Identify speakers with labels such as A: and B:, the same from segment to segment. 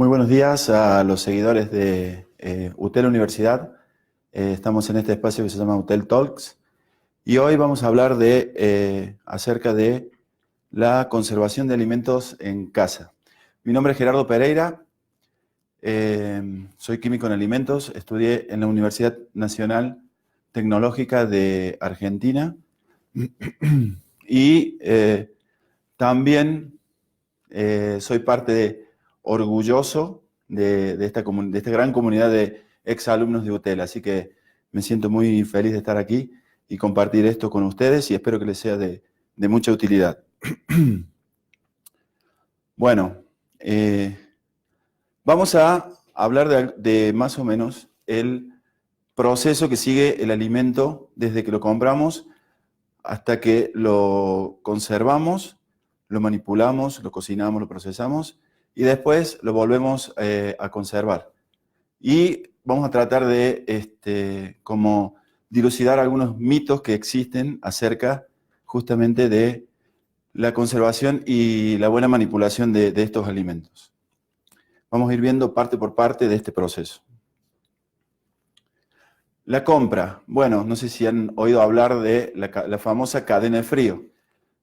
A: Muy buenos días a los seguidores de UTEL Universidad. Estamos en este espacio que se llama UTEL Talks y hoy vamos a hablar acerca de la conservación de alimentos en casa. Mi nombre es Gerardo Pereira, soy químico en alimentos, estudié en la Universidad Nacional Tecnológica de Argentina y también soy orgulloso de esta gran comunidad de exalumnos de UTEL, así que me siento muy feliz de estar aquí y compartir esto con ustedes y espero que les sea de mucha utilidad. Bueno, vamos a hablar de más o menos el proceso que sigue el alimento desde que lo compramos hasta que lo conservamos, lo manipulamos, lo cocinamos, lo procesamos y después lo volvemos a conservar. Y vamos a tratar de como dilucidar algunos mitos que existen acerca justamente de la conservación y la buena manipulación de estos alimentos. Vamos a ir viendo parte por parte de este proceso. La compra. Bueno, no sé si han oído hablar de la famosa cadena de frío.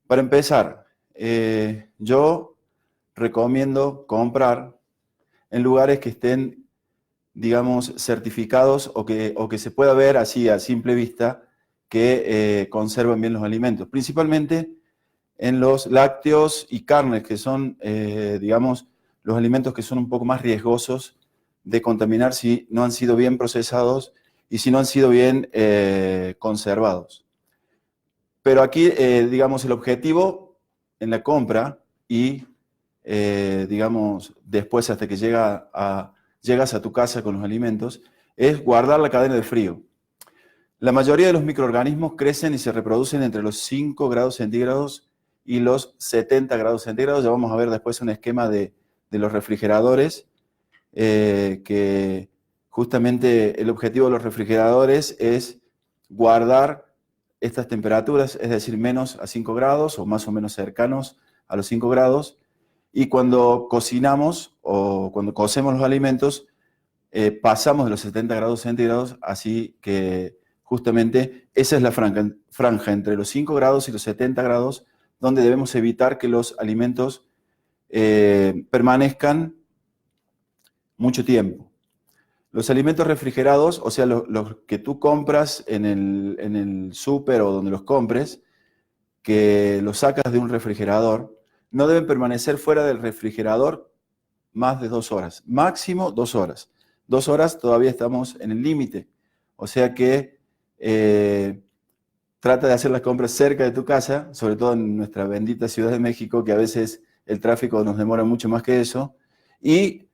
A: Para empezar, yo recomiendo comprar en lugares que estén, digamos, certificados o que se pueda ver así a simple vista que conservan bien los alimentos. Principalmente en los lácteos y carnes, que son, digamos, los alimentos que son un poco más riesgosos de contaminar si no han sido bien procesados y si no han sido bien conservados. Pero aquí, digamos, el objetivo en la compra y, digamos, después hasta que llegas a tu casa con los alimentos, es guardar la cadena de frío. La mayoría de los microorganismos crecen y se reproducen entre los 5 grados centígrados y los 70 grados centígrados. Ya vamos a ver después un esquema de los refrigeradores, que justamente el objetivo de los refrigeradores es guardar estas temperaturas, es decir, menos a 5 grados o más o menos cercanos a los 5 grados. Y cuando cocinamos o cuando cocemos los alimentos, pasamos de los 70 grados centígrados, así que justamente esa es la franja entre los 5 grados y los 70 grados, donde debemos evitar que los alimentos permanezcan mucho tiempo. Los alimentos refrigerados, o sea, los que tú compras en el súper o donde los compres, que los sacas de un refrigerador, no deben permanecer fuera del refrigerador más de 2 horas, máximo 2 horas. 2 horas todavía estamos en el límite, o sea que trata de hacer las compras cerca de tu casa, sobre todo en nuestra bendita Ciudad de México, que a veces el tráfico nos demora mucho más que eso, y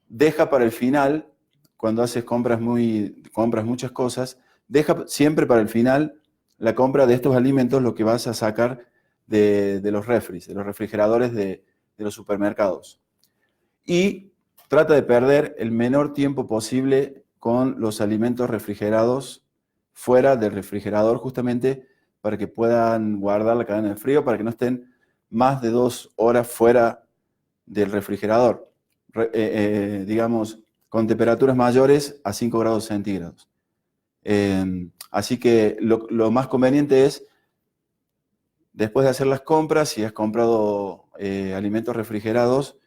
A: deja para el final, cuando haces compras muchas cosas, deja siempre para el final la compra de estos alimentos, lo que vas a sacar de los refris, de los refrigeradores de los supermercados. Y trata de perder el menor tiempo posible con los alimentos refrigerados fuera del refrigerador, justamente para que puedan guardar la cadena de frío, para que no estén más de 2 horas fuera del refrigerador, digamos, con temperaturas mayores a 5 grados centígrados. Así que lo más conveniente es, después de hacer las compras, si has comprado alimentos refrigerados,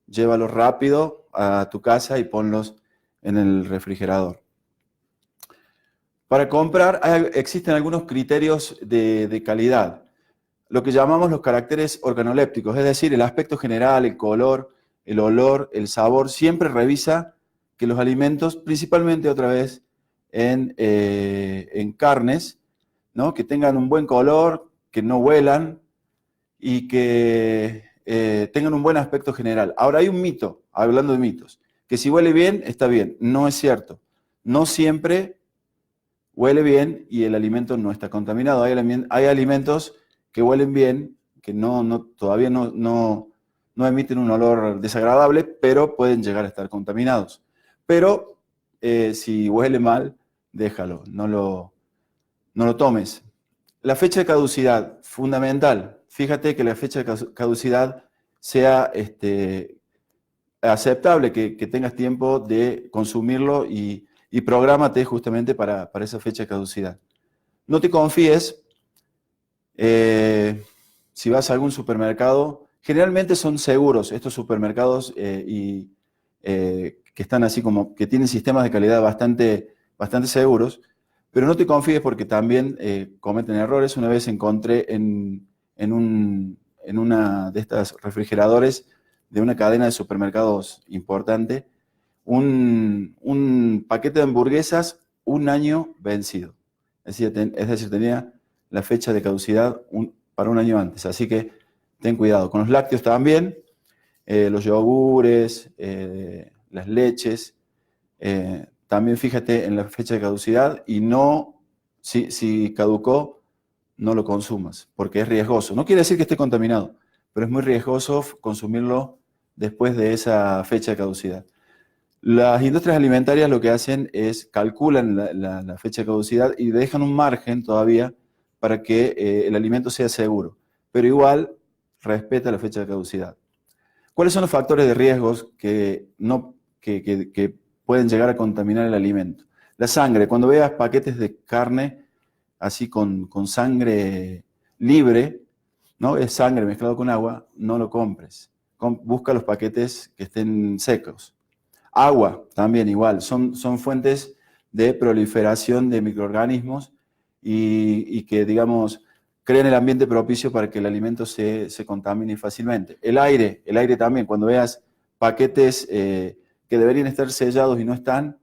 A: llévalos rápido a tu casa y ponlos en el refrigerador. Para comprar existen algunos criterios de calidad, lo que llamamos los caracteres organolépticos, es decir, el aspecto general, el color, el olor, el sabor. Siempre revisa que los alimentos, principalmente otra vez en carnes, ¿no?, que tengan un buen color, que no huelan y que tengan un buen aspecto general. Ahora hay un mito, hablando de mitos, que si huele bien, está bien. No es cierto. No siempre huele bien y el alimento no está contaminado. Hay alimentos que huelen bien, que todavía no emiten un olor desagradable, pero pueden llegar a estar contaminados. Pero si huele mal, déjalo, no lo tomes. La fecha de caducidad, fundamental. Fíjate que la fecha de caducidad sea aceptable que tengas tiempo de consumirlo y prográmate justamente para esa fecha de caducidad. No te confíes, si vas a algún supermercado, generalmente son seguros estos supermercados que están así como, que tienen sistemas de calidad bastante seguros, pero no te confíes porque también cometen errores. Una vez encontré en una de estas refrigeradores de una cadena de supermercados importante un paquete de hamburguesas un año vencido. Es decir, tenía la fecha de caducidad para un año antes. Así que ten cuidado. Con los lácteos también, los yogures, las leches. También fíjate en la fecha de caducidad y no, si caducó, no lo consumas, porque es riesgoso. No quiere decir que esté contaminado, pero es muy riesgoso consumirlo después de esa fecha de caducidad. Las industrias alimentarias lo que hacen es calculan la fecha de caducidad y dejan un margen todavía para que el alimento sea seguro, pero igual respeta la fecha de caducidad. ¿Cuáles son los factores de riesgos que pueden llegar a contaminar el alimento? La sangre. Cuando veas paquetes de carne así con sangre libre, ¿no? Es sangre mezclado con agua, no lo compres. Busca los paquetes que estén secos. Agua, también igual, son fuentes de proliferación de microorganismos y que, digamos, crean el ambiente propicio para que el alimento se contamine fácilmente. El aire también, cuando veas paquetes que deberían estar sellados y no están,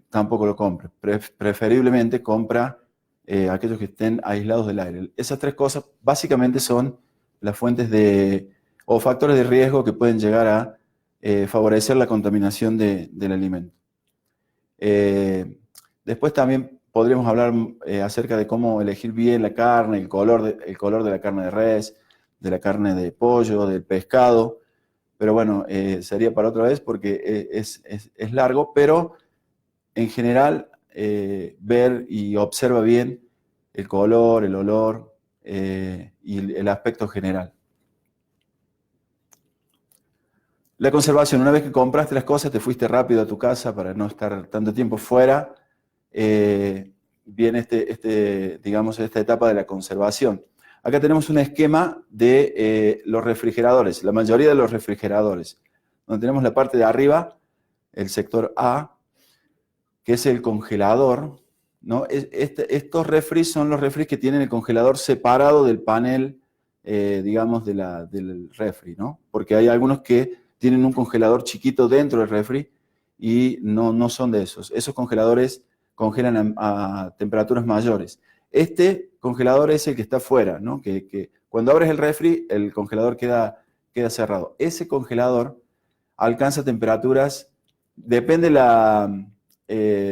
A: tampoco lo compres. Preferiblemente compra aquellos que estén aislados del aire. Esas tres cosas básicamente son las fuentes o factores de riesgo que pueden llegar a favorecer la contaminación del alimento. Después también podríamos hablar acerca de cómo elegir bien la carne, el color de la carne de res, de la carne de pollo, del pescado, pero bueno, sería para otra vez porque es largo, pero en general ver y observa bien el color, el olor y el aspecto general. La conservación, una vez que compraste las cosas, te fuiste rápido a tu casa para no estar tanto tiempo fuera, viene digamos, esta etapa de la conservación. Acá tenemos un esquema de los refrigeradores, la mayoría de los refrigeradores, donde tenemos la parte de arriba, el sector A, que es el congelador, ¿no? Estos refris son los refris que tienen el congelador separado del panel, digamos, del refri, ¿no? Porque hay algunos que tienen un congelador chiquito dentro del refri y no son de esos. Esos congeladores congelan a temperaturas mayores. Este congelador es el que está afuera, ¿no? Que cuando abres el refri, el congelador queda cerrado. Ese congelador alcanza temperaturas, depende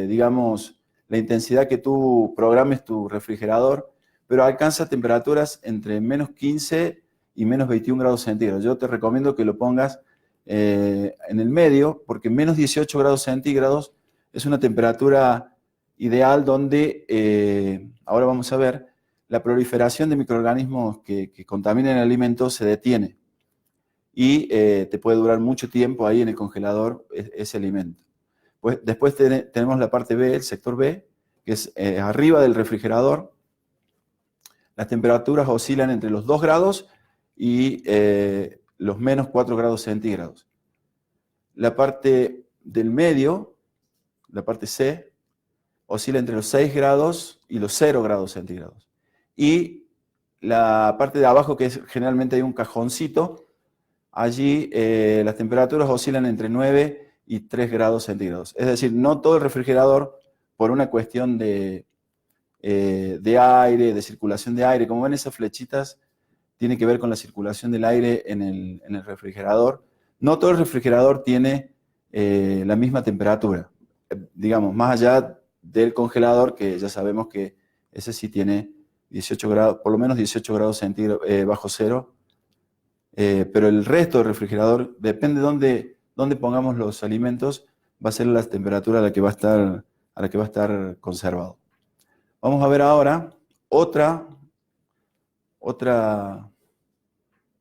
A: digamos, la intensidad que tú programes tu refrigerador, pero alcanza temperaturas entre menos 15 y menos 21 grados centígrados. Yo te recomiendo que lo pongas en el medio, porque menos 18 grados centígrados es una temperatura ideal donde, ahora vamos a ver, la proliferación de microorganismos que contaminan el alimento se detiene y te puede durar mucho tiempo ahí en el congelador ese alimento. Pues después tenemos la parte B, el sector B, que es arriba del refrigerador. Las temperaturas oscilan entre los 2 grados y los menos 4 grados centígrados. La parte del medio, la parte C, oscila entre los 6 grados y los 0 grados centígrados. Y la parte de abajo, que generalmente hay un cajoncito, allí las temperaturas oscilan entre 9 y 3 grados centígrados. Es decir, no todo el refrigerador, por una cuestión de aire, de circulación de aire, como ven esas flechitas, tiene que ver con la circulación del aire en el refrigerador. No todo el refrigerador tiene la misma temperatura. Digamos, más allá del congelador, que ya sabemos que ese sí tiene 18 grados, por lo menos 18 grados centígrados bajo cero. Pero el resto del refrigerador, depende de dónde pongamos los alimentos, va a ser la temperatura a la que va a estar conservado. Vamos a ver ahora otra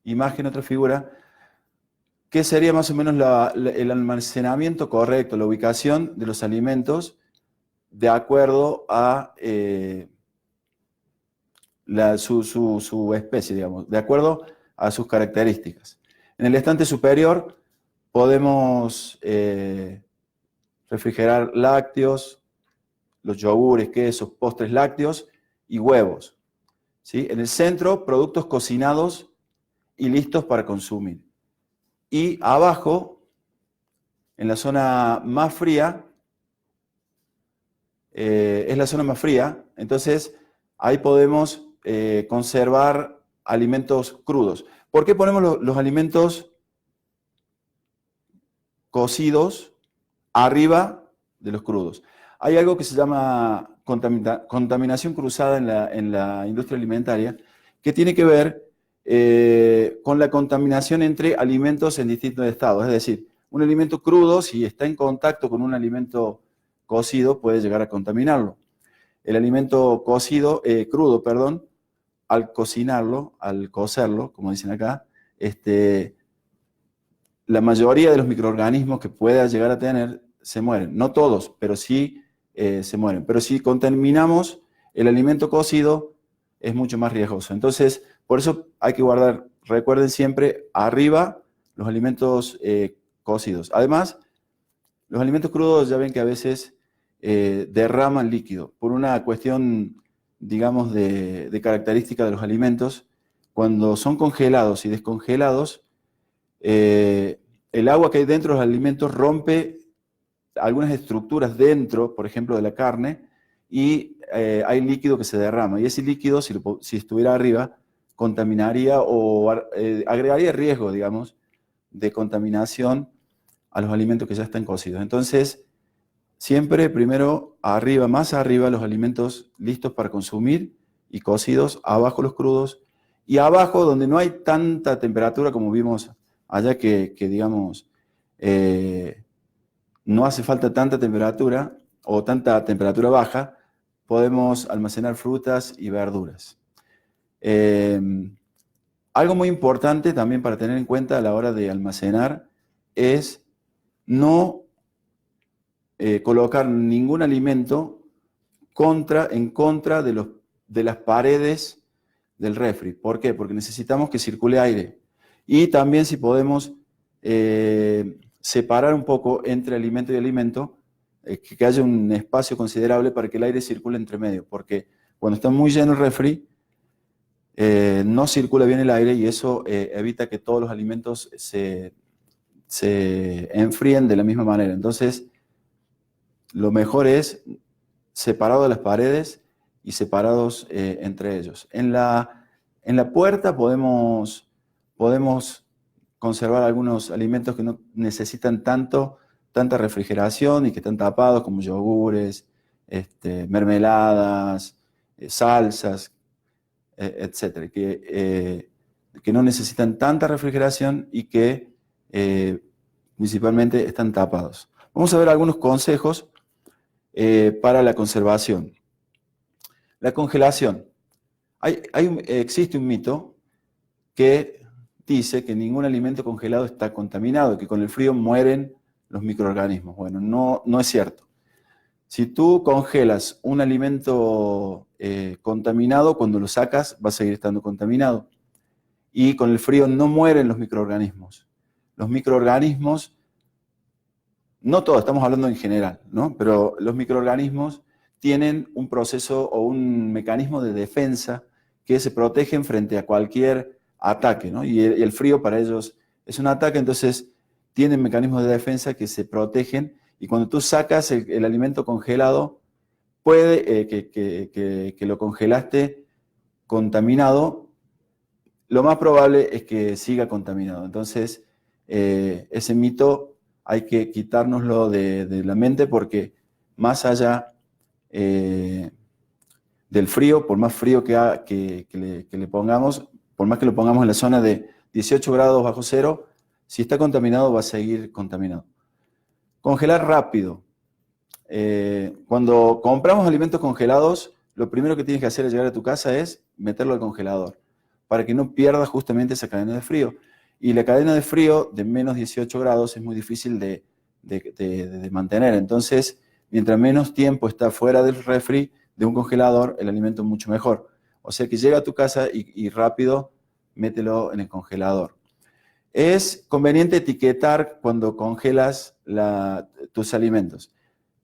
A: imagen, otra figura ¿qué sería más o menos el almacenamiento correcto, la ubicación de los alimentos de acuerdo a su especie, digamos, de acuerdo a sus características? En el estante superior podemos refrigerar lácteos, los yogures, quesos, postres lácteos y huevos, ¿sí? En el centro, productos cocinados y listos para consumir. Y abajo, en la zona más fría, es la zona más fría, entonces ahí podemos conservar alimentos crudos. ¿Por qué ponemos los alimentos cocidos arriba de los crudos? Hay algo que se llama contaminación cruzada en la industria alimentaria, que tiene que ver con la contaminación entre alimentos en distintos estados. Es decir, un alimento crudo, si está en contacto con un alimento cocido, puede llegar a contaminarlo. El alimento crudo, perdón, al cocinarlo, al cocerlo, como dicen acá, la mayoría de los microorganismos que pueda llegar a tener se mueren. No todos, pero sí se mueren. Pero si contaminamos el alimento cocido, es mucho más riesgoso. Entonces, por eso hay que guardar, recuerden siempre, arriba los alimentos cocidos. Además, los alimentos crudos ya ven que a veces derraman líquido. Por una cuestión, digamos, de característica de los alimentos, cuando son congelados y descongelados, el agua que hay dentro de los alimentos rompe algunas estructuras dentro, por ejemplo, de la carne, y hay líquido que se derrama. Y ese líquido, si estuviera arriba, contaminaría o agregaría riesgo, digamos, de contaminación a los alimentos que ya están cocidos. Entonces, siempre primero arriba, más arriba, los alimentos listos para consumir y cocidos, abajo los crudos, y abajo, donde no hay tanta temperatura como vimos allá que digamos, no hace falta tanta temperatura o tanta temperatura baja, podemos almacenar frutas y verduras. Algo muy importante también para tener en cuenta a la hora de almacenar es no colocar ningún alimento en contra de las paredes del refri. ¿Por qué? Porque necesitamos que circule aire. Y también si podemos separar un poco entre alimento y alimento, que haya un espacio considerable para que el aire circule entre medio, porque cuando está muy lleno el refri, no circula bien el aire y eso evita que todos los alimentos se enfríen de la misma manera. Entonces, lo mejor es separado de las paredes y separados entre ellos. En la puerta podemos conservar algunos alimentos que no necesitan tanta refrigeración y que están tapados, como yogures, mermeladas, salsas, etcétera, que no necesitan tanta refrigeración y que principalmente están tapados. Vamos a ver algunos consejos para la conservación. La congelación. Existe un mito que dice que ningún alimento congelado está contaminado, que con el frío mueren los microorganismos. Bueno, no es cierto. Si tú congelas un alimento contaminado, cuando lo sacas va a seguir estando contaminado. Y con el frío no mueren los microorganismos. Los microorganismos, no todos, estamos hablando en general, ¿no? Pero los microorganismos tienen un proceso o un mecanismo de defensa que se protegen frente a cualquier ataque, ¿no? Y el frío para ellos es un ataque, entonces tienen mecanismos de defensa que se protegen y cuando tú sacas el alimento congelado, puede que lo congelaste contaminado, lo más probable es que siga contaminado. Entonces, ese mito hay que quitárnoslo de la mente porque más allá del frío, por más frío que le pongamos, por más que lo pongamos en la zona de 18 grados bajo cero, si está contaminado va a seguir contaminado. Congelar rápido. Cuando compramos alimentos congelados, lo primero que tienes que hacer al llegar a tu casa es meterlo al congelador, para que no pierdas justamente esa cadena de frío. Y la cadena de frío de menos 18 grados es muy difícil de mantener. Entonces, mientras menos tiempo está fuera del refri, de un congelador, el alimento es mucho mejor. O sea que llega a tu casa y rápido mételo en el congelador. Es conveniente etiquetar cuando congelas tus alimentos.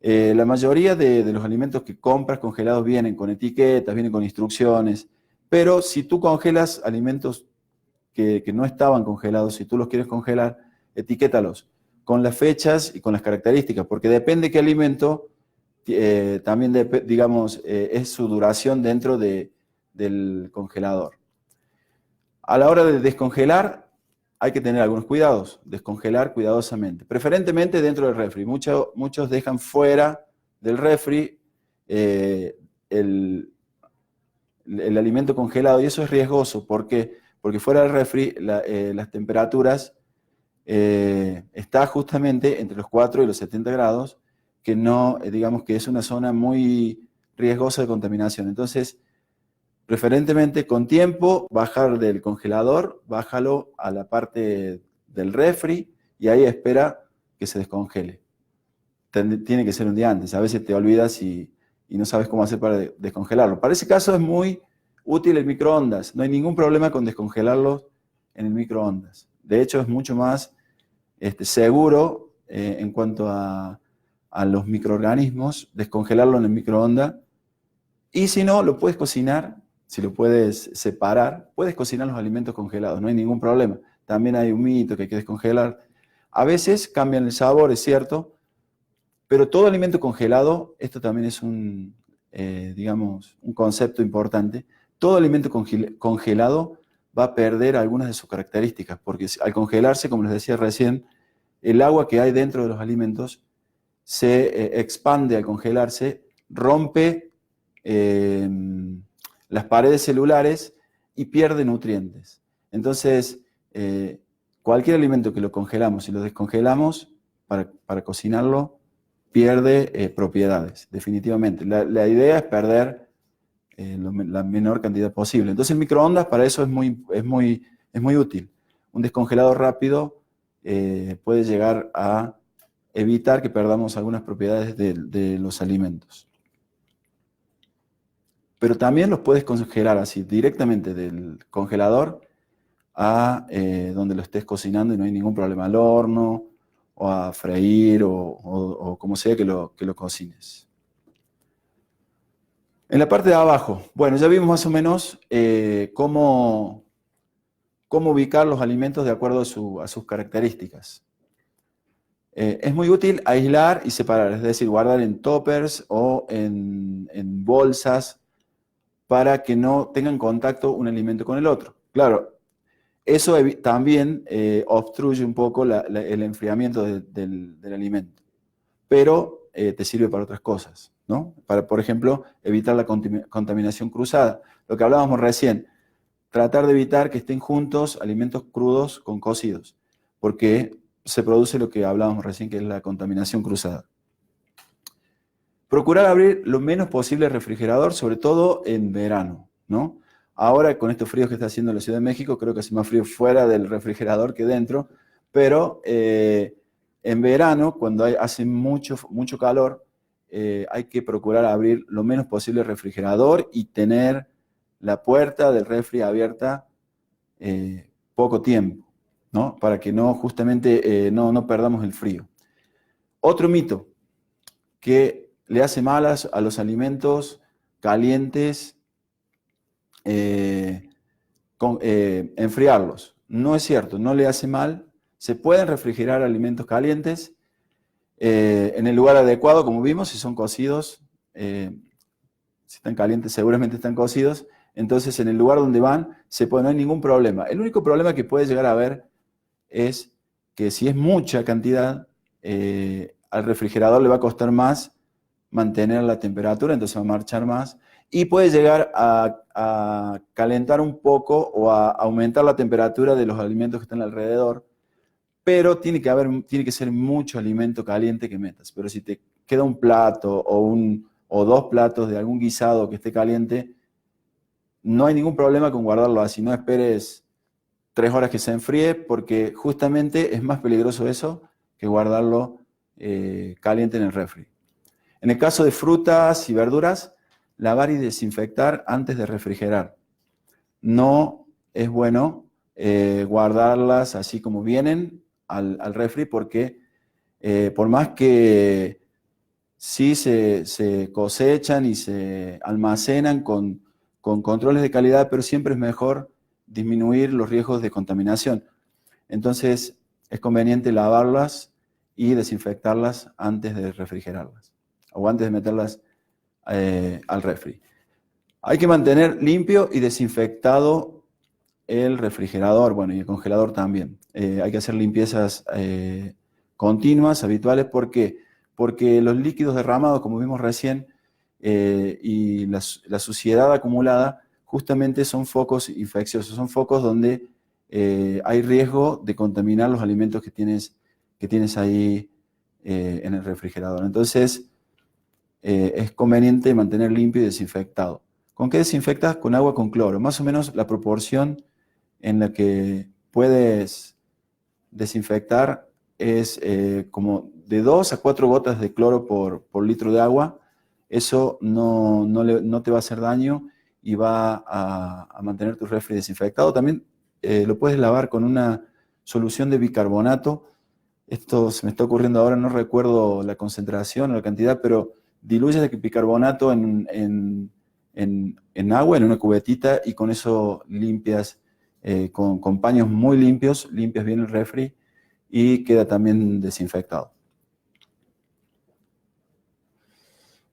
A: La mayoría de los alimentos que compras congelados vienen con etiquetas, vienen con instrucciones, pero si tú congelas alimentos que no estaban congelados, si tú los quieres congelar, etiquétalos con las fechas y con las características, porque depende qué alimento, también digamos, es su duración dentro del congelador. A la hora de descongelar, hay que tener algunos cuidados, descongelar cuidadosamente, preferentemente dentro del refri. Muchos dejan fuera del refri el alimento congelado y eso es riesgoso. ¿Por qué? Porque fuera del refri las temperaturas está justamente entre los 4 y los 70 grados, que no, digamos que es una zona muy riesgosa de contaminación. Entonces, preferentemente con tiempo, bajar del congelador, bájalo a la parte del refri y ahí espera que se descongele. Tiene que ser un día antes, a veces te olvidas y no sabes cómo hacer para descongelarlo. Para ese caso es muy útil el microondas, no hay ningún problema con descongelarlo en el microondas. De hecho es mucho más seguro en cuanto a los microorganismos, descongelarlo en el microondas. Y si no, lo puedes cocinar, si lo puedes separar, puedes cocinar los alimentos congelados, no hay ningún problema. También hay humito que hay que descongelar. A veces cambian el sabor, es cierto, pero todo alimento congelado, esto también es digamos, un concepto importante, todo alimento congelado va a perder algunas de sus características, porque al congelarse, como les decía recién, el agua que hay dentro de los alimentos se expande al congelarse, rompe las paredes celulares y pierde nutrientes. Entonces, cualquier alimento que lo congelamos y lo descongelamos para cocinarlo, pierde propiedades, definitivamente. La idea es perder la menor cantidad posible. Entonces el microondas para eso es muy útil. Un descongelador rápido puede llegar a evitar que perdamos algunas propiedades de los alimentos. Pero también los puedes congelar así, directamente del congelador a donde lo estés cocinando y no hay ningún problema, al horno o a freír o como sea que lo cocines. En la parte de abajo, bueno, ya vimos más o menos cómo ubicar los alimentos de acuerdo a sus características. Es muy útil aislar y separar, es decir, guardar en toppers o en bolsas para que no tengan contacto un alimento con el otro. Claro, eso también obstruye un poco el enfriamiento del alimento, pero te sirve para otras cosas, ¿no? Para, por ejemplo, evitar la contaminación cruzada. Lo que hablábamos recién, tratar de evitar que estén juntos alimentos crudos con cocidos, porque se produce lo que hablábamos recién, que es la contaminación cruzada. Procurar abrir lo menos posible el refrigerador, sobre todo en verano, ¿no? Ahora, con estos fríos que está haciendo la Ciudad de México, creo que hace más frío fuera del refrigerador que dentro, pero en verano, cuando hace mucho calor, hay que procurar abrir lo menos posible el refrigerador y tener la puerta del refri abierta poco tiempo, ¿no? Para que no, justamente, no perdamos el frío. Otro mito que le hace mal a los alimentos calientes enfriarlos. No es cierto, no le hace mal. Se pueden refrigerar alimentos calientes en el lugar adecuado, como vimos, si son cocidos, si están calientes seguramente están cocidos, entonces en el lugar donde van no hay ningún problema. El único problema que puede llegar a haber es que si es mucha cantidad, al refrigerador le va a costar más mantener la temperatura, entonces va a marchar más y puede llegar a calentar un poco o a aumentar la temperatura de los alimentos que están alrededor, pero tiene que ser mucho alimento caliente que metas. Pero si te queda un plato o dos platos de algún guisado que esté caliente, no hay ningún problema con guardarlo así, no esperes 3 horas que se enfríe, porque justamente es más peligroso eso que guardarlo caliente en el refri. En el caso de frutas y verduras, lavar y desinfectar antes de refrigerar. No es bueno guardarlas así como vienen al refri, porque por más que sí se cosechan y se almacenan con controles de calidad, pero siempre es mejor disminuir los riesgos de contaminación. Entonces, es conveniente lavarlas y desinfectarlas antes de refrigerarlas o antes de meterlas al refri. Hay que mantener limpio y desinfectado el refrigerador, bueno, y el congelador también. Hay que hacer limpiezas continuas, habituales. ¿Por qué? Porque los líquidos derramados, como vimos recién, y la suciedad acumulada, justamente son focos infecciosos, son focos donde hay riesgo de contaminar los alimentos que tienes ahí en el refrigerador. Entonces, es conveniente mantener limpio y desinfectado. ¿Con qué desinfectas? Con agua con cloro. Más o menos la proporción en la que puedes desinfectar es como de 2 a 4 gotas de cloro por litro de agua. Eso no te va a hacer daño y va a mantener tu refri desinfectado. También lo puedes lavar con una solución de bicarbonato. Esto se me está ocurriendo ahora, no recuerdo la concentración o la cantidad, pero diluyes el bicarbonato en agua, en una cubetita, y con eso limpias con paños muy limpios, limpias bien el refri y queda también desinfectado.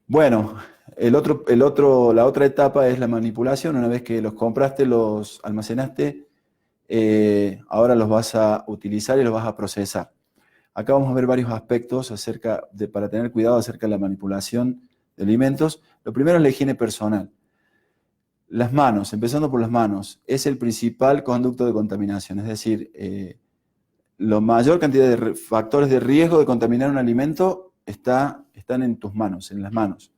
A: Bueno, la otra etapa es la manipulación. Una vez que los compraste, los almacenaste, ahora los vas a utilizar y los vas a procesar. Acá vamos a ver varios aspectos para tener cuidado acerca de la manipulación de alimentos. Lo primero es la higiene personal. Las manos, empezando por las manos, es el principal conducto de contaminación. Es decir, la mayor cantidad de factores de riesgo de contaminar un alimento están en tus manos, en las manos.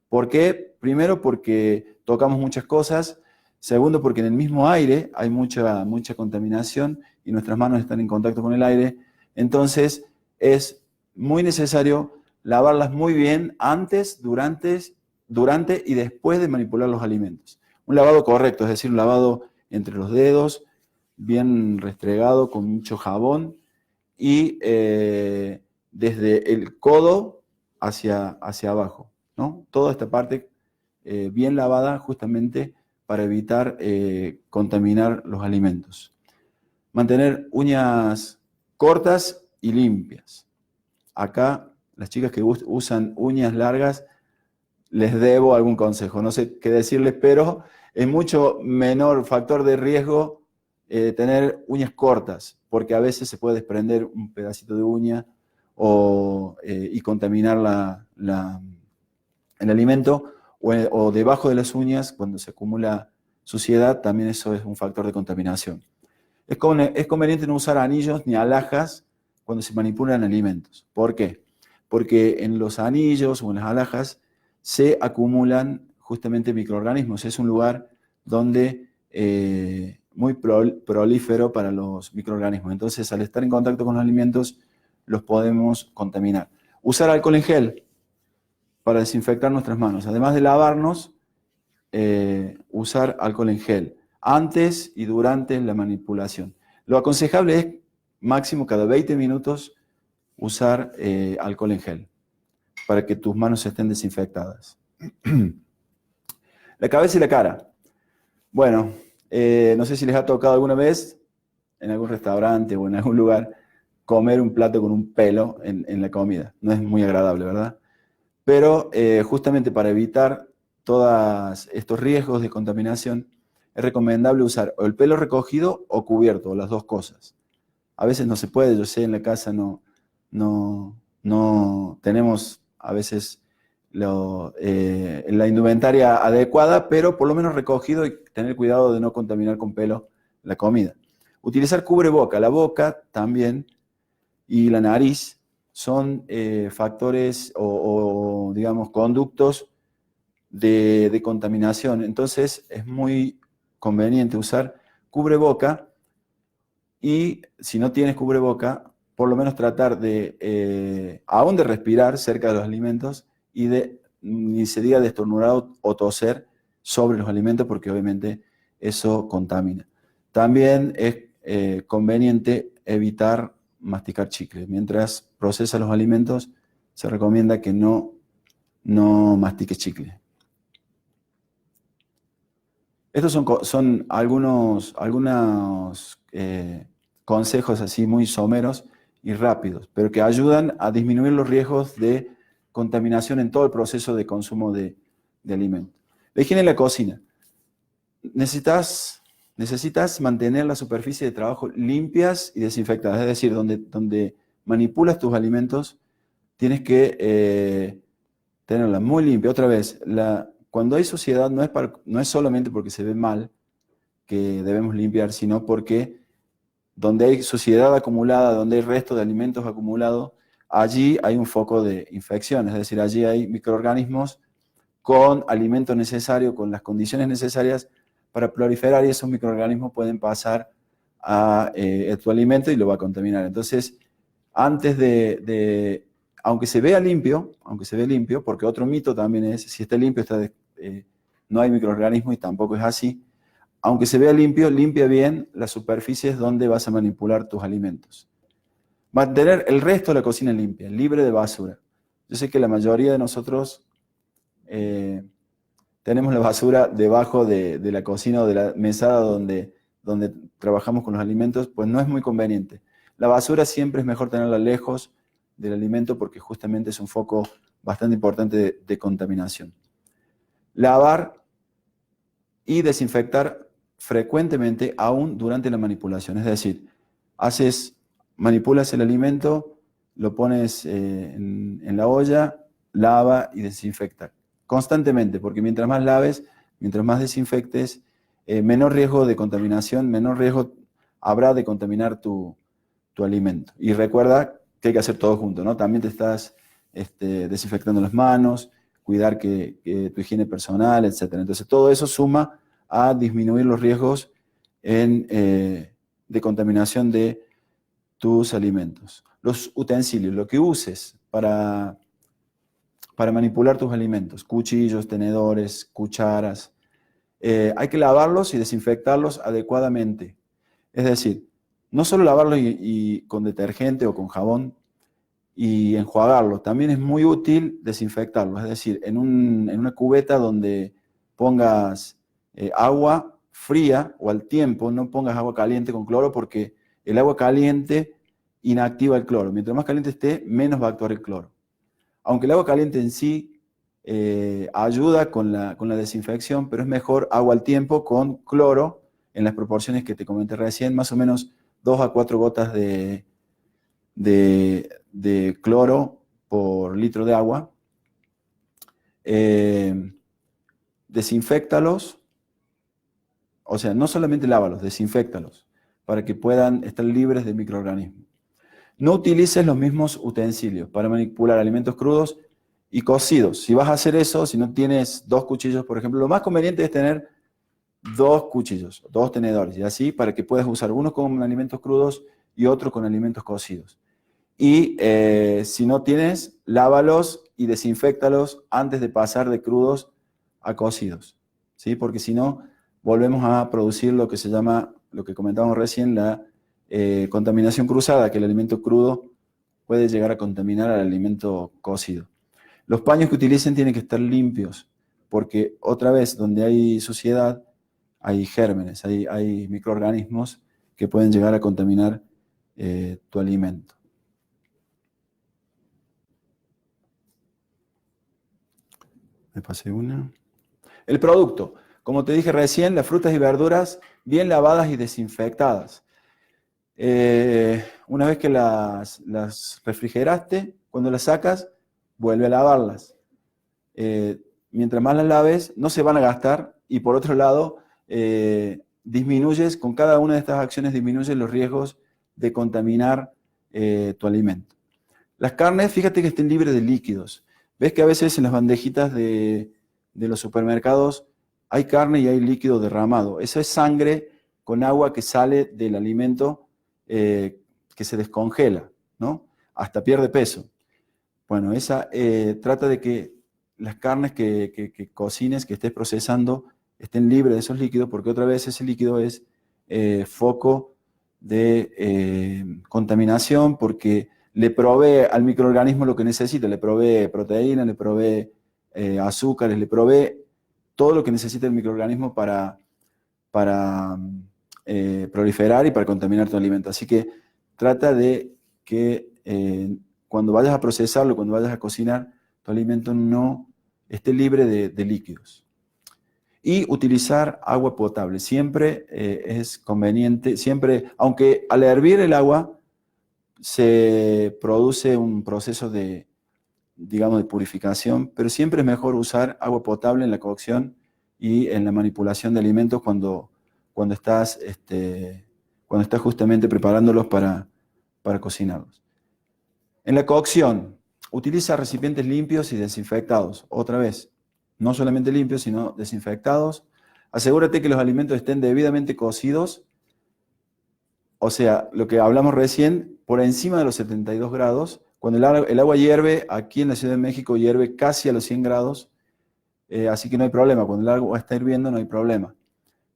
A: ¿Por qué? Primero, porque tocamos muchas cosas. Segundo, porque en el mismo aire hay mucha contaminación y nuestras manos están en contacto con el aire. Entonces, es muy necesario lavarlas muy bien antes, durante y después de manipular los alimentos. Un lavado correcto, es decir, un lavado entre los dedos, bien restregado con mucho jabón y desde el codo hacia abajo, ¿no? Toda esta parte bien lavada justamente para evitar contaminar los alimentos. Mantener uñas cortas y limpias. Acá, las chicas que usan uñas largas, les debo algún consejo. No sé qué decirles, pero es mucho menor factor de riesgo tener uñas cortas, porque a veces se puede desprender un pedacito de uña y contaminar el alimento, o debajo de las uñas, cuando se acumula suciedad, también eso es un factor de contaminación. Es conveniente no usar anillos ni alhajas cuando se manipulan alimentos. ¿Por qué? Porque en los anillos o en las alhajas se acumulan justamente microorganismos. Es un lugar donde muy prolífero para los microorganismos. Entonces, al estar en contacto con los alimentos, los podemos contaminar. Usar alcohol en gel para desinfectar nuestras manos. Además de lavarnos, usar alcohol en gel antes y durante la manipulación. Lo aconsejable es máximo cada 20 minutos usar alcohol en gel para que tus manos estén desinfectadas. La cabeza y la cara. Bueno, no sé si les ha tocado alguna vez en algún restaurante o en algún lugar comer un plato con un pelo en la comida. No es muy agradable, ¿verdad? Pero justamente para evitar todos estos riesgos de contaminación, es recomendable usar o el pelo recogido o cubierto, o las dos cosas. A veces no se puede, yo sé, en la casa no tenemos a veces la indumentaria adecuada, pero por lo menos recogido, y tener cuidado de no contaminar con pelo la comida. Utilizar cubreboca, la boca también y la nariz son factores o, digamos, conductos de contaminación. Entonces es muy conveniente usar cubreboca y si no tienes cubreboca, por lo menos tratar de, aún de respirar cerca de los alimentos y de, ni se diga de estornudar o toser sobre los alimentos, porque obviamente eso contamina. También es conveniente evitar masticar chicle. Mientras procesas los alimentos, se recomienda que no mastiques chicle. Estos son algunos consejos así muy someros y rápidos, pero que ayudan a disminuir los riesgos de contaminación en todo el proceso de consumo de alimentos. La higiene en la cocina. Necesitas mantener la superficie de trabajo limpias y desinfectadas, es decir, donde manipulas tus alimentos, tienes que tenerla muy limpia. Otra vez, cuando hay suciedad no es solamente porque se ve mal que debemos limpiar, sino porque donde hay suciedad acumulada, donde hay restos de alimentos acumulados, allí hay un foco de infección, es decir, allí hay microorganismos con alimento necesario, con las condiciones necesarias para proliferar, y esos microorganismos pueden pasar a tu alimento y lo va a contaminar. Entonces, antes aunque se vea limpio, porque otro mito también es, si está limpio, no hay microorganismos, y tampoco es así. Aunque se vea limpio, limpia bien las superficies donde vas a manipular tus alimentos. Mantener el resto de la cocina limpia, libre de basura. Yo sé que la mayoría de nosotros tenemos la basura debajo de la cocina o de la mesada donde trabajamos con los alimentos, pues no es muy conveniente. La basura siempre es mejor tenerla lejos del alimento porque justamente es un foco bastante importante de contaminación. Lavar y desinfectar frecuentemente aún durante la manipulación. Es decir, manipulas el alimento, lo pones en la olla, lava y desinfecta constantemente, porque mientras más laves, mientras más desinfectes, menor riesgo de contaminación, menor riesgo habrá de contaminar tu alimento. Y recuerda que hay que hacer todo junto, ¿no? También te estás desinfectando las manos, cuidar que tu higiene personal, etc. Entonces todo eso suma a disminuir los riesgos de contaminación de tus alimentos. Los utensilios, lo que uses para manipular tus alimentos, cuchillos, tenedores, cucharas, hay que lavarlos y desinfectarlos adecuadamente. Es decir, no solo lavarlos y con detergente o con jabón y enjuagarlos, también es muy útil desinfectarlos. Es decir, en una cubeta donde pongas agua fría o al tiempo, no pongas agua caliente con cloro, porque el agua caliente inactiva el cloro. Mientras más caliente esté, menos va a actuar el cloro. Aunque el agua caliente en sí ayuda con la desinfección, pero es mejor agua al tiempo con cloro en las proporciones que te comenté recién, más o menos 2 a 4 gotas de cloro por litro de agua. Desinféctalos, o sea, no solamente lávalos, desinféctalos, para que puedan estar libres de microorganismos. No utilices los mismos utensilios para manipular alimentos crudos y cocidos. Si vas a hacer eso, si no tienes 2 cuchillos, por ejemplo, lo más conveniente es tener 2 cuchillos, 2 tenedores, y así para que puedas usar uno con alimentos crudos y otro con alimentos cocidos. Y si no tienes, lávalos y desinféctalos antes de pasar de crudos a cocidos, ¿sí? Porque si no, volvemos a producir lo que se llama, lo que comentábamos recién, la contaminación cruzada, que el alimento crudo puede llegar a contaminar al alimento cocido. Los paños que utilicen tienen que estar limpios, porque otra vez, donde hay suciedad, hay gérmenes, hay microorganismos que pueden llegar a contaminar tu alimento. Me pasé una. El producto. Como te dije recién, las frutas y verduras bien lavadas y desinfectadas. Una vez que las refrigeraste, cuando las sacas, vuelve a lavarlas. Mientras más las laves, no se van a gastar, y por otro lado, disminuyes, con cada una de estas acciones disminuyes los riesgos de contaminar tu alimento. Las carnes, fíjate que estén libres de líquidos. Ves que a veces en las bandejitas de los supermercados hay carne y hay líquido derramado. Eso es sangre con agua que sale del alimento que se descongela, ¿no? Hasta pierde peso. Bueno, esa trata de que las carnes que cocines, que estés procesando, estén libres de esos líquidos, porque otra vez ese líquido es foco de contaminación, porque le provee al microorganismo lo que necesita, le provee proteína, le provee azúcares, le provee todo lo que necesita el microorganismo para proliferar y para contaminar tu alimento. Así que trata de que cuando vayas a procesarlo, cuando vayas a cocinar, tu alimento no esté libre de líquidos. Y utilizar agua potable. Siempre es conveniente, siempre, aunque al hervir el agua se produce un proceso de, digamos, de purificación, pero siempre es mejor usar agua potable en la cocción y en la manipulación de alimentos cuando estás justamente preparándolos para cocinarlos. En la cocción, utiliza recipientes limpios y desinfectados. Otra vez, no solamente limpios, sino desinfectados. Asegúrate que los alimentos estén debidamente cocidos, o sea, lo que hablamos recién, por encima de los 72 grados. Cuando el agua hierve, aquí en la Ciudad de México hierve casi a los 100 grados, así que no hay problema. Cuando el agua está hirviendo no hay problema.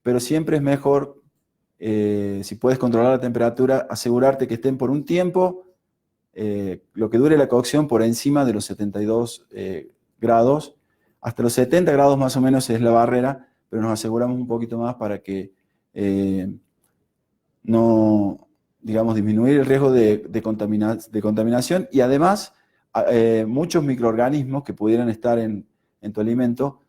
A: Pero siempre es mejor, si puedes controlar la temperatura, asegurarte que estén por un tiempo, lo que dure la cocción, por encima de los 72 grados. Hasta los 70 grados más o menos es la barrera, pero nos aseguramos un poquito más para que no, digamos, disminuir el riesgo de contaminación, y además muchos microorganismos que pudieran estar en tu alimento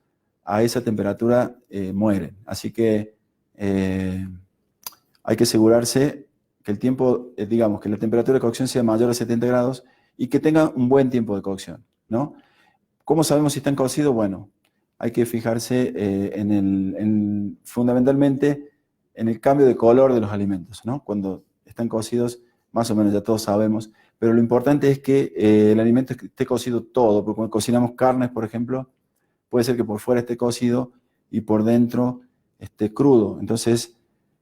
A: a esa temperatura mueren. Así que hay que asegurarse que el tiempo, digamos, que la temperatura de cocción sea mayor a 70 grados y que tenga un buen tiempo de cocción, ¿no? ¿Cómo sabemos si están cocidos? Bueno, hay que fijarse fundamentalmente en el cambio de color de los alimentos, ¿no? Cuando están cocidos, más o menos ya todos sabemos, pero lo importante es que el alimento esté cocido todo, porque cuando cocinamos carnes, por ejemplo, puede ser que por fuera esté cocido y por dentro esté crudo. Entonces,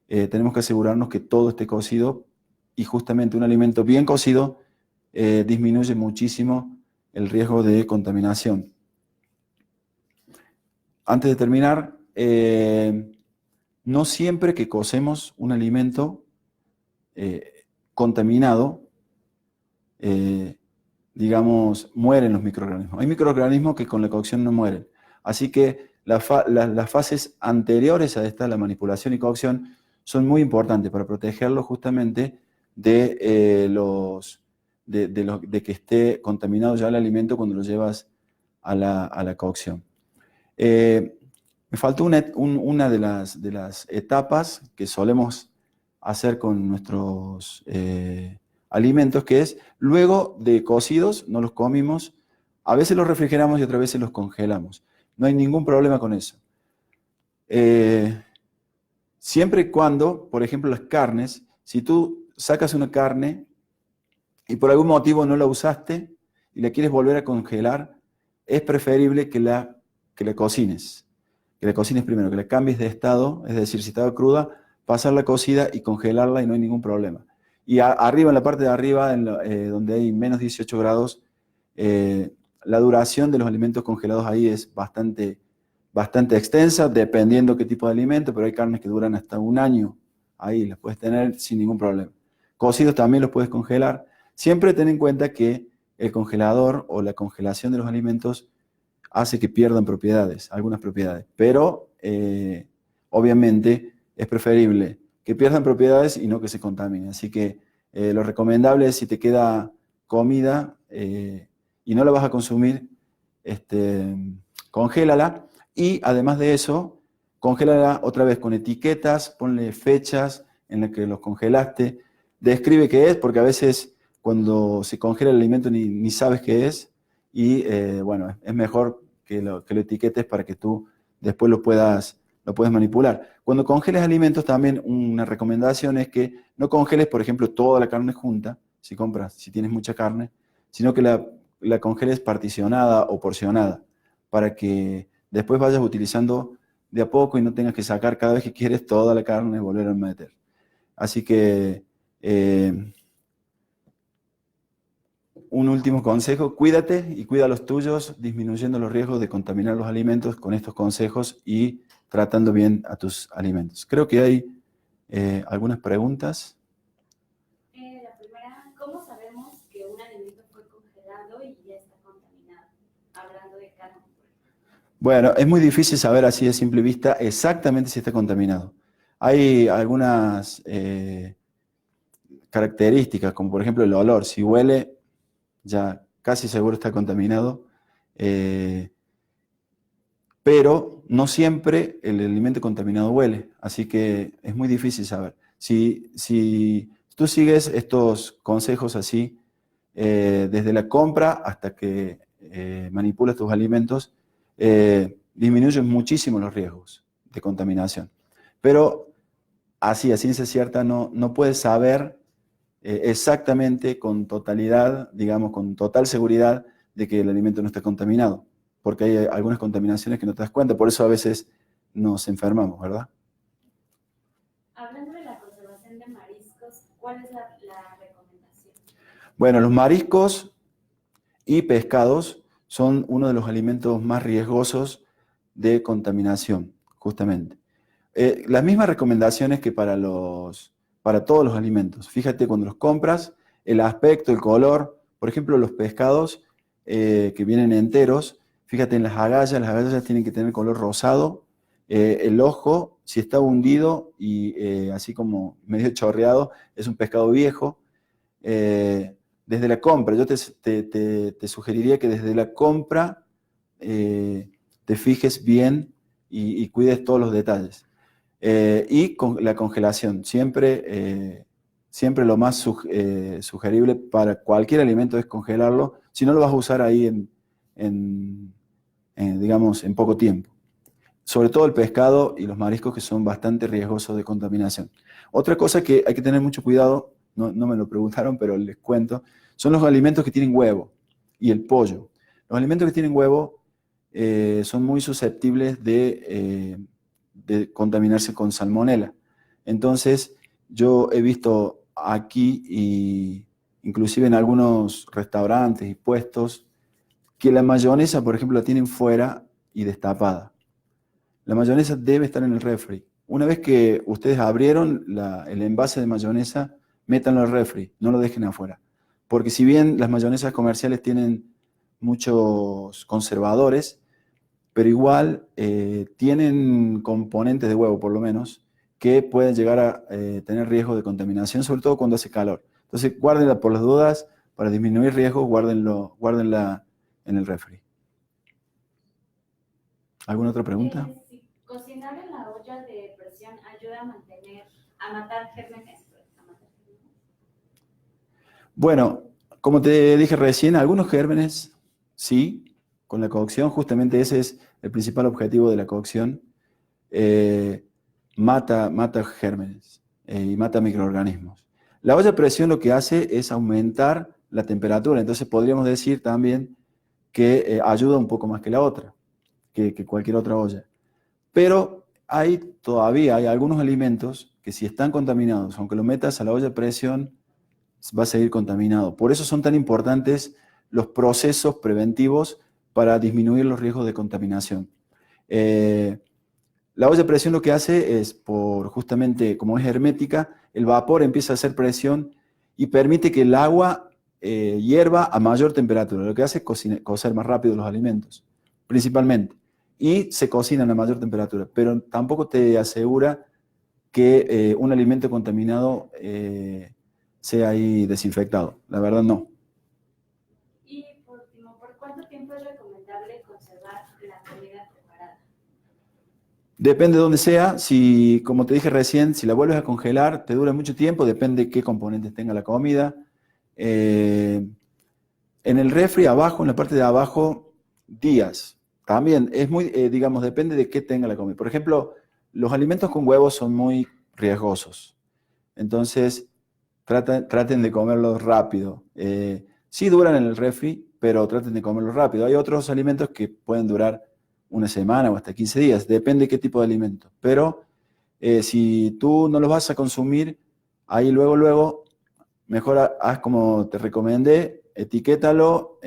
A: tenemos que asegurarnos que todo esté cocido, y justamente un alimento bien cocido disminuye muchísimo el riesgo de contaminación. Antes de terminar, no siempre que cocemos un alimento contaminado, digamos, mueren los microorganismos. Hay microorganismos que con la cocción no mueren. Así que las fases anteriores a esta, la manipulación y cocción, son muy importantes para protegerlos justamente de que esté contaminado ya el alimento cuando lo llevas a la cocción. Me faltó una de las etapas que solemos hacer con nuestros alimentos, que es, luego de cocidos, no los comimos, a veces los refrigeramos y otras veces los congelamos. No hay ningún problema con eso. Siempre y cuando, por ejemplo, las carnes, si tú sacas una carne y por algún motivo no la usaste y la quieres volver a congelar, es preferible que la cocines. Que la cocines primero, que la cambies de estado, es decir, si estaba cruda, pasarla cocida y congelarla y no hay ningún problema. Y arriba, en la parte de arriba, donde hay menos 18 grados, la duración de los alimentos congelados ahí es bastante extensa, dependiendo qué tipo de alimento, pero hay carnes que duran hasta un año. Ahí las puedes tener sin ningún problema. Cocidos también los puedes congelar. Siempre ten en cuenta que el congelador o la congelación de los alimentos hace que pierdan propiedades, algunas propiedades. Pero, obviamente, es preferible que pierdan propiedades y no que se contaminen. Así que lo recomendable es, si te queda comida y no la vas a consumir, congélala. Y además de eso, congélala otra vez con etiquetas, ponle fechas en las que los congelaste, describe qué es, porque a veces cuando se congela el alimento ni sabes qué es, y bueno, es mejor que lo etiquetes para que tú después lo puedas manipular. Cuando congeles alimentos, también una recomendación es que no congeles, por ejemplo, toda la carne junta, si tienes mucha carne, sino que la congeles particionada o porcionada, para que después vayas utilizando de a poco y no tengas que sacar cada vez que quieres toda la carne y volver a meter. Así que Eh, un último consejo, cuídate y cuida a los tuyos, disminuyendo los riesgos de contaminar los alimentos con estos consejos y tratando bien a tus alimentos. Creo que hay algunas preguntas.
B: La primera, ¿cómo sabemos que un alimento fue congelado y ya está contaminado? Hablando de carne.
A: Bueno, es muy difícil saber así de simple vista exactamente si está contaminado. Hay algunas características, como por ejemplo el olor. Si huele, ya casi seguro está contaminado. Pero no siempre el alimento contaminado huele, así que es muy difícil saber. Si tú sigues estos consejos así, desde la compra hasta que manipulas tus alimentos, disminuyes muchísimo los riesgos de contaminación. Pero así, a ciencia cierta, no puedes saber exactamente con totalidad, digamos, con total seguridad de que el alimento no está contaminado, porque hay algunas contaminaciones que no te das cuenta, por eso a veces nos enfermamos, ¿verdad?
B: Hablando de la conservación de mariscos, ¿cuál es la recomendación?
A: Bueno, los mariscos y pescados son uno de los alimentos más riesgosos de contaminación, justamente. Las mismas recomendaciones que para todos los alimentos. Fíjate cuando los compras, el aspecto, el color. Por ejemplo, los pescados que vienen enteros, fíjate en las agallas tienen que tener color rosado. El ojo, si está hundido y así como medio chorreado, es un pescado viejo. Desde la compra, yo te sugeriría que desde la compra te fijes bien y cuides todos los detalles. Y con la congelación, siempre lo más sugerible para cualquier alimento es congelarlo, si no lo vas a usar ahí digamos, en poco tiempo. Sobre todo el pescado y los mariscos que son bastante riesgosos de contaminación. Otra cosa que hay que tener mucho cuidado, no me lo preguntaron, pero les cuento, son los alimentos que tienen huevo y el pollo. Los alimentos que tienen huevo son muy susceptibles de contaminarse con salmonela. Entonces, yo he visto aquí, inclusive en algunos restaurantes y puestos, que la mayonesa, por ejemplo, la tienen fuera y destapada. La mayonesa debe estar en el refri. Una vez que ustedes abrieron el envase de mayonesa, métanlo al refri, no lo dejen afuera. Porque si bien las mayonesas comerciales tienen muchos conservadores, pero igual tienen componentes de huevo, por lo menos, que pueden llegar a tener riesgo de contaminación, sobre todo cuando hace calor. Entonces, guárdenla por las dudas, para disminuir riesgos, guárdenla en el refri. ¿Alguna otra pregunta?
B: Si cocinar en la olla de presión ayuda a matar gérmenes.
A: Bueno, como te dije recién, algunos gérmenes, sí, con la cocción, justamente ese es el principal objetivo de la cocción. Mata gérmenes y mata microorganismos. La olla a presión lo que hace es aumentar la temperatura, entonces podríamos decir también que ayuda un poco más que la otra, que cualquier otra olla. Pero todavía hay algunos alimentos que si están contaminados, aunque lo metas a la olla a presión, va a seguir contaminado. Por eso son tan importantes los procesos preventivos para disminuir los riesgos de contaminación. La olla a presión lo que hace es, justamente como es hermética, el vapor empieza a hacer presión y permite que el agua hierva a mayor temperatura. Lo que hace es cocer más rápido los alimentos, principalmente. Y se cocinan a mayor temperatura, pero tampoco te asegura que un alimento contaminado sea ahí desinfectado. La verdad, no.
B: Y por último, ¿por cuánto tiempo es recomendable conservar la comida preparada?
A: Depende de dónde sea. Si, como te dije recién, si la vuelves a congelar, te dura mucho tiempo, depende de qué componentes tenga la comida. En el refri, abajo, en la parte de abajo, días. También es muy, digamos, depende de qué tenga la comida. Por ejemplo, los alimentos con huevos son muy riesgosos. Entonces, traten de comerlos rápido. Sí duran en el refri, pero traten de comerlos rápido. Hay otros alimentos que pueden durar una semana o hasta 15 días, depende de qué tipo de alimento. Pero si tú no los vas a consumir, ahí luego mejor haz como te recomendé, etiquétalo,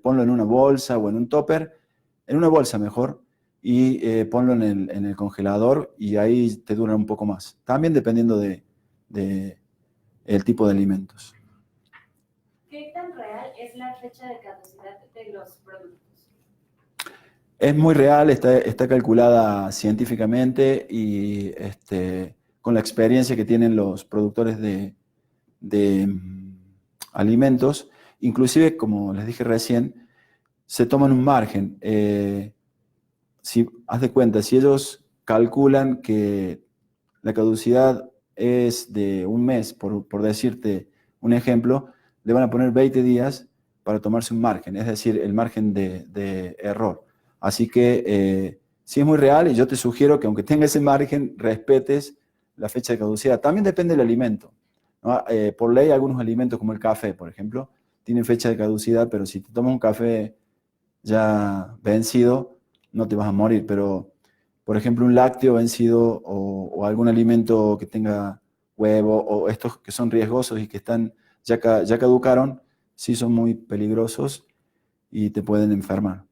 A: ponlo en una bolsa o en un topper, en una bolsa mejor, y ponlo en el congelador y ahí te dura un poco más. También dependiendo de el tipo de alimentos.
B: ¿Qué tan real es la fecha de caducidad de los productos?
A: Es muy real, está calculada científicamente y con la experiencia que tienen los productores de alimentos. Inclusive, como les dije recién, se toman un margen. Si, haz de cuenta, si ellos calculan que la caducidad es de un mes, por decirte un ejemplo, le van a poner 20 días para tomarse un margen, es decir, el margen de error. Así que sí es muy real y yo te sugiero que aunque tenga ese margen, respetes la fecha de caducidad. También depende del alimento, ¿no? Por ley, algunos alimentos como el café, por ejemplo, tienen fecha de caducidad, pero si te tomas un café ya vencido, no te vas a morir, pero por ejemplo un lácteo vencido o algún alimento que tenga huevo o estos que son riesgosos y que están ya caducaron, sí son muy peligrosos y te pueden enfermar.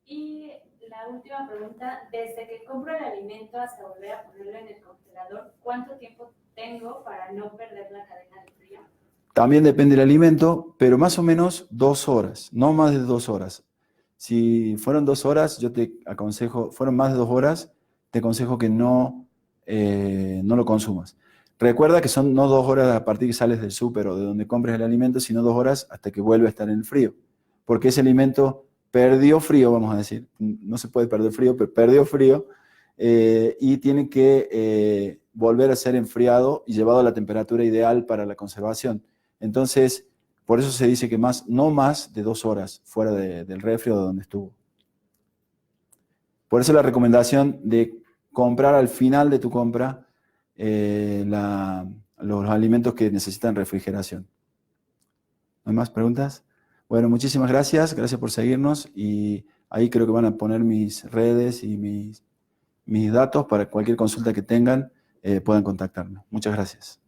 B: Y la última pregunta, desde que compro el alimento hasta volver a ponerlo en el congelador, ¿cuánto tiempo tengo para no perder la cadena de frío?
A: También depende del alimento, pero más o menos 2 horas, no más de 2 horas. Si fueron 2 horas, yo te aconsejo, fueron más de 2 horas, te aconsejo que no lo consumas. Recuerda que son no 2 horas a partir que sales del súper o de donde compres el alimento, sino 2 horas hasta que vuelve a estar en el frío. Porque ese alimento perdió frío, vamos a decir. No se puede perder frío, pero perdió frío y tiene que volver a ser enfriado y llevado a la temperatura ideal para la conservación. Entonces, por eso se dice que no más de 2 horas fuera del refri o de donde estuvo. Por eso la recomendación de comprar al final de tu compra los alimentos que necesitan refrigeración. ¿No hay más preguntas? Bueno, muchísimas gracias. Gracias por seguirnos y ahí creo que van a poner mis redes y mis datos para cualquier consulta que tengan puedan contactarme. Muchas gracias.